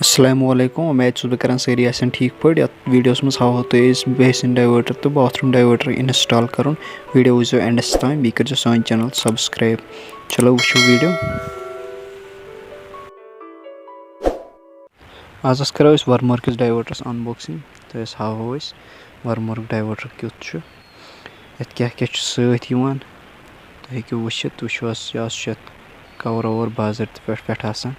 अस्सलामुअलैकुम उम्मीद छुस बह सारी आसन ठीक पे वीडियोस मज हावो तुम बेसिन डाइवर्टर तो बाथरूम डाइवर्टर इंस्टॉल कर वीडियो वो एंडस तान बी कर सान चैनल सब्सक्राइब। चलो वो वीडियो आज करो वर्मर्क डाइवर्टर्स अनबॉक्सिंग तो हावो वर्मर्क डाइवर्टर क्युत क्या सत हेकू वुचित वो कवर ववर बाजत पे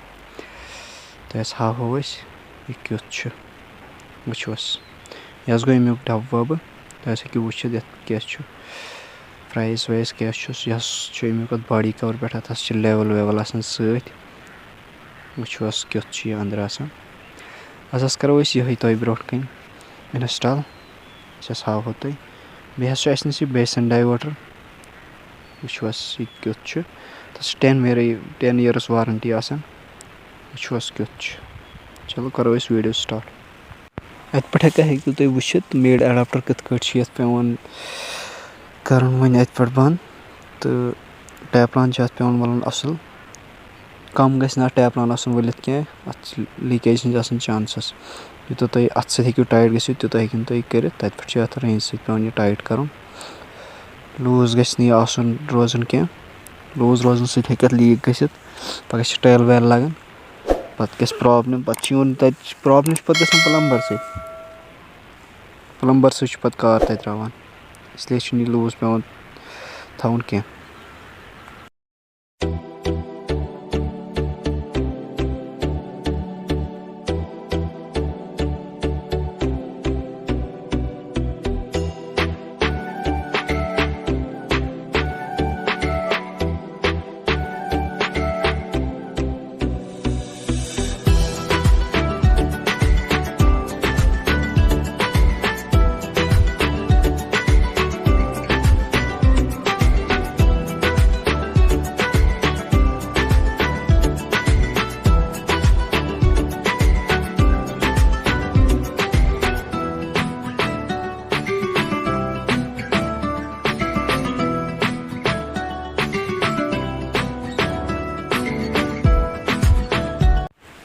तो हावो यह क्युत वोस यह गो अमुक डब वब तो हेकू वुचित क्या प्राइस वाइस क्या अमुक बॉडी कवर पे लेवल वेवल सत वोस क्युत अंदर आज करो ये तुम ब्रो कन इंस्टॉल हावो तुम बेस बेसन डाइवर्टर वोस यह क्युत 10 ईयर्स वारंटी वोस क्युत। चलो करो वीडियो स्टार्ट अत पे हेकू तुम वुचित मेड एडाप्टर कित पेवान कर वन अत पे बंद तो टैपलान पेवान वलन असल कम गि टैपलान वलित क्या अत लीकेज हज चांसेस यूत तुम अत सू टाइट गो तूत हेकन तुम कर तत पे रेंज पेवान यह टाइट कर लूज गि रोजन क्या लूज रोजन सत लीक गि पह टाइल वाइल लगन पे प्रॉब्लम पे प्रॉब्लम पे प्लम्बर सत पे कार तत रावान इसलिए लूज पेवान थवन क्या।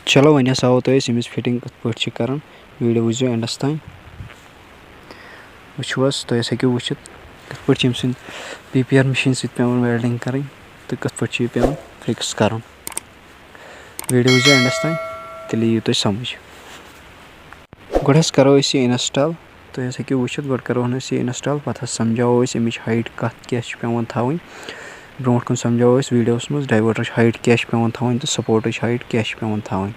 चलो वन हावो तुम फिटिंग कत कर वीडियो वो एंडस तान वोस तुम हेकू वुचित कत पे PPR मशीन सवान वेल्डिंग कर तो कत पे पे फिक्स कर वीडियो वो एंडस तान तेल यी तुम समझ गो करो ये इंस्टॉल तुम हेकू वुचित गो करो ये इंस्टॉल पे समझाओ अमिच हाइट कत क्या पेवान थवन ब्रो कन समझाओ वीडियोस मज डाइवर्टर हाइट क्या पेवान थवन तो सपोर्ट हाइट क्या पेवान थवन।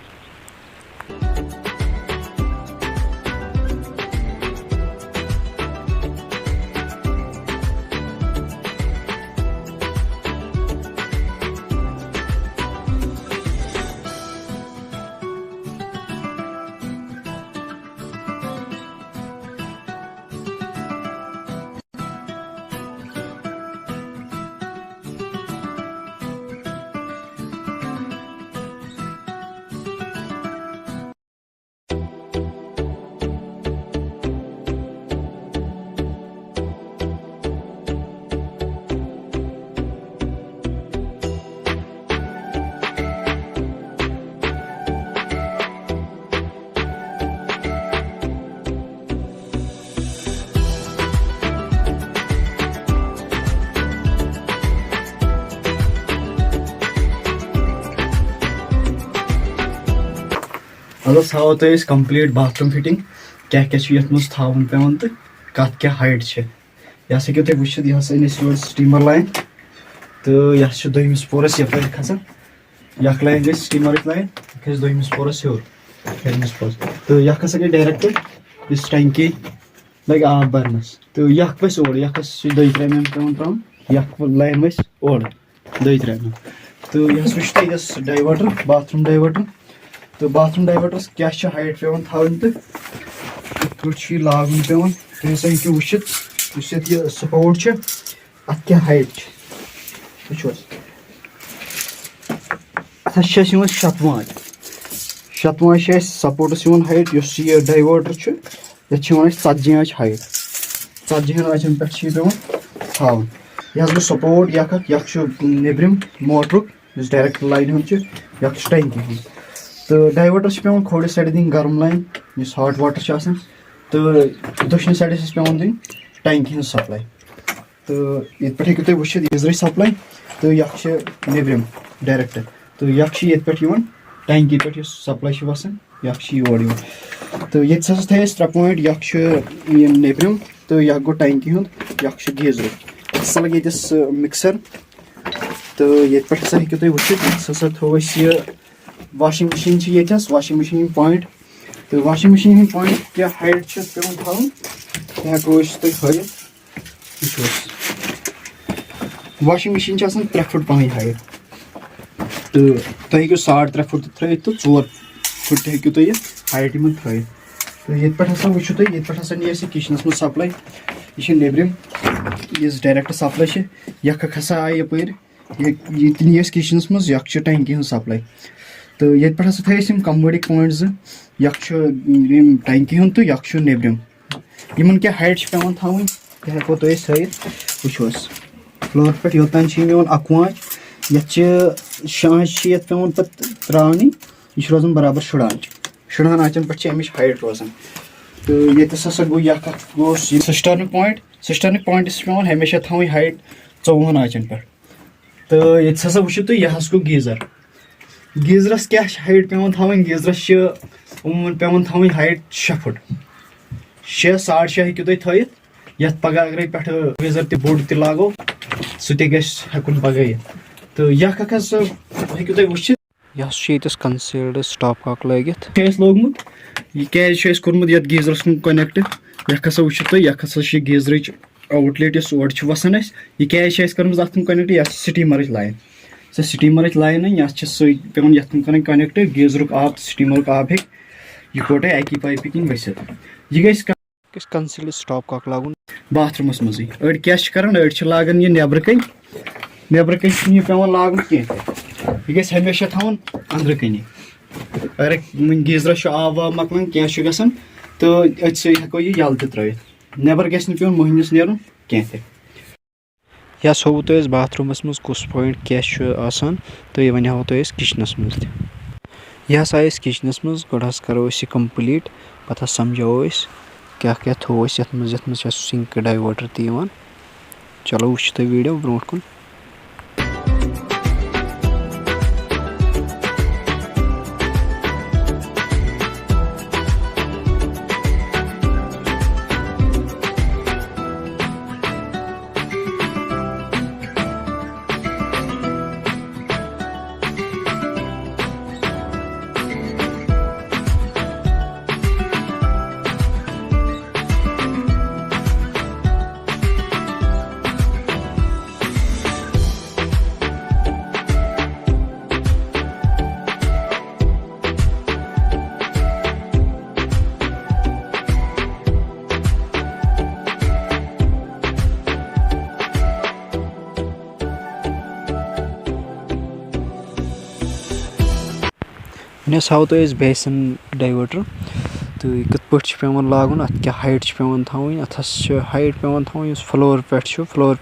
आज हावो तुम कंप्लीट बाथरूम फिटिंग क्या ये मज थवन पेवान तो कत क्या हाइट यह हेकू तुम वुचित यह स्टीमर लाइन तो यह दोमिस पोरस यप खसान यह लाइन गई स्टीमर लाइन खस दोमिस पोरस हूर तो यह हसा गई डायरेक्ट इस टंकी लगे आब भरनस तो यह वस ओर यह 2-3 mm पेवान त्रावन यह लाइन वस ओर 2-3 mm तो यह वुच तुम डाइवर्टर बाथरूम डाइवर्टर तो बाथरूम डाइवर्टर्स क्या हाइट पेवान थवन तो लागन पेवान तुम हेकू वुचित यह सपोर्ट अत क्या हाइट वोस अत 7 सपोर्टस हाइट यह डाइवर्टर ये 40 हाइट 40 पे पेवान थवन यह गो सपोर्ट यह नब्रम मोटरुक डायरेक्ट लाइन टंकी तो डाइवर्टर पे खोड़ साइड दिन गर्म लाइन इस हॉट वाटर तो दक्षिण साइड पे दिन टैंकी हज सप्लाई तो ये पे हेकु तुम वुचित गीजर सप्लाई तो यह नेबरम डायरेक्ट तो यह पे टैंकी पे सप्लाई वसान यह योर तो ये थे 3 पॉइंट यह नेबरम तो यह गो टैंकी हूँ यह गीजर हसा लगे ये मिक्सर तो ये पे हसा हेकु तुम वुचित हसा थो यह वाशिंग मशीन ये वाशिंग मशीन पॉइंट तो वाशिंग मशीन पॉइंट क्या हाइट पे थोन हेको तुम वाशिंग मशीन 3 फुट पहन हाइट तो तुम हेकु 3.5 फुट थ्रित तो 4 फुट हेकु तुम हाइट इन थ्रित तो ये पे हसा वो तुम ये पे नी किचनस मज सप्लाई यह नेबरम इस डायरेक्ट सप्लाई यख हसा आए यपर ये नी किचनस मज यख टैंकी हज सप्लाई तो ये पे हसा थे कमोडिक पॉइंट यख टैंकी हूँ तो यख नेबरम इन क्या हाइट पे थवन हेको तुम थो फ्लोर पे योतान मे अकवाच ये शाँच ये पे पे त्रानी यह रोजान बराबर शुड़ान आचन पे अमिच हाइट रोजान तो ये हसा गो गो सिस्टर्निक पॉइंट पे हमेशा थवन हाइट 54 आचन पे तो ये हसा वो तुम यह गो गीजरस क्या हाइट पे थवन गीजरस पे थवन हाइट 6 फुट 6.5 हेकु तुम थोत ये पगह अगर पे गीजर तह बोड़ तह लागो सह हेकुन पगह तो यह हेकु तुम वुचित यह कंसील्ड स्टॉप कॉक लगित लोगमुत यह क्या कोर्मुत ये गीजरस कनेक्ट यह हसा वो तुम यह हसा गीजर आउटलेट इस ओर वसान यह क्या कर्म अत कनेक्ट यह स्टीमर लाइन सह स्टीमर लाइन यह पे ये कनेक्ट गीजर आब स्टीमर आब हेकोट अकी पाइप किन वसित यह गस कंसील्ड स्टॉप कॉक लागुन बाथरूमस मज अड़ क्या अड़ लागान यह नेबर कन पे लागुन कह यह गस हमेशा थवन अंदर कनी अगर गीजर आब वाब मकलान क्या गसान तो अत हेको यह यल त्रित नेबर गस पे मोहनिस नेरुन कह यह होवु तो बाथरूमस मज कुस पॉइंट क्या तो यह वन तो किचनस मज यह हसा किचनस मज गोड़ करो कम्प्लीट पे समझो क्या क्या थो ये मज सिंक डाइवर्टर तक चलो वो तुम वीडियो ब्रो कुन वह हाव तो बेसन डाइवर्टर तो यह कत पे लागुन अत क्या हाइट पे थवन अत हाइट पे थवन फ्लोर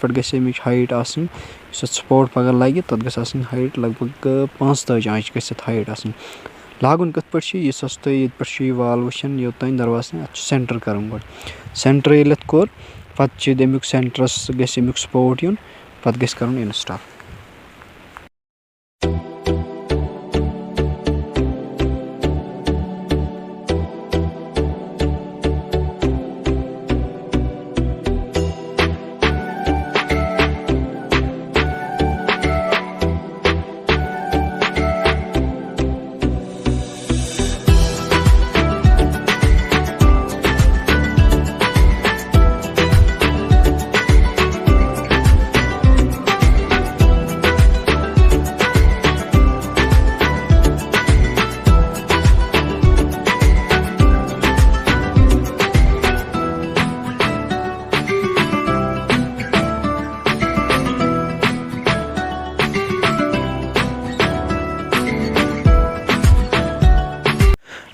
पे गई अमिच हाइट आसन स्पोर्ट पगह लगे तथ गई हाइट लगभग 45 इंच गई हाइट आसन लागुन कत पे इस तुम ये वाल वुचान योतान दरवाजा अत सेंटर कर सेंटर ये कोर पे अमुक सेंटरस गई अमुक स्पोर्ट यून पे गई कर इंस्टॉल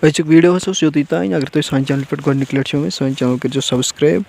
अजुक वीडियो योत तान अगर तुम सान चैनल पे गोडनिक लट सान चैनल कर सब्सक्राइब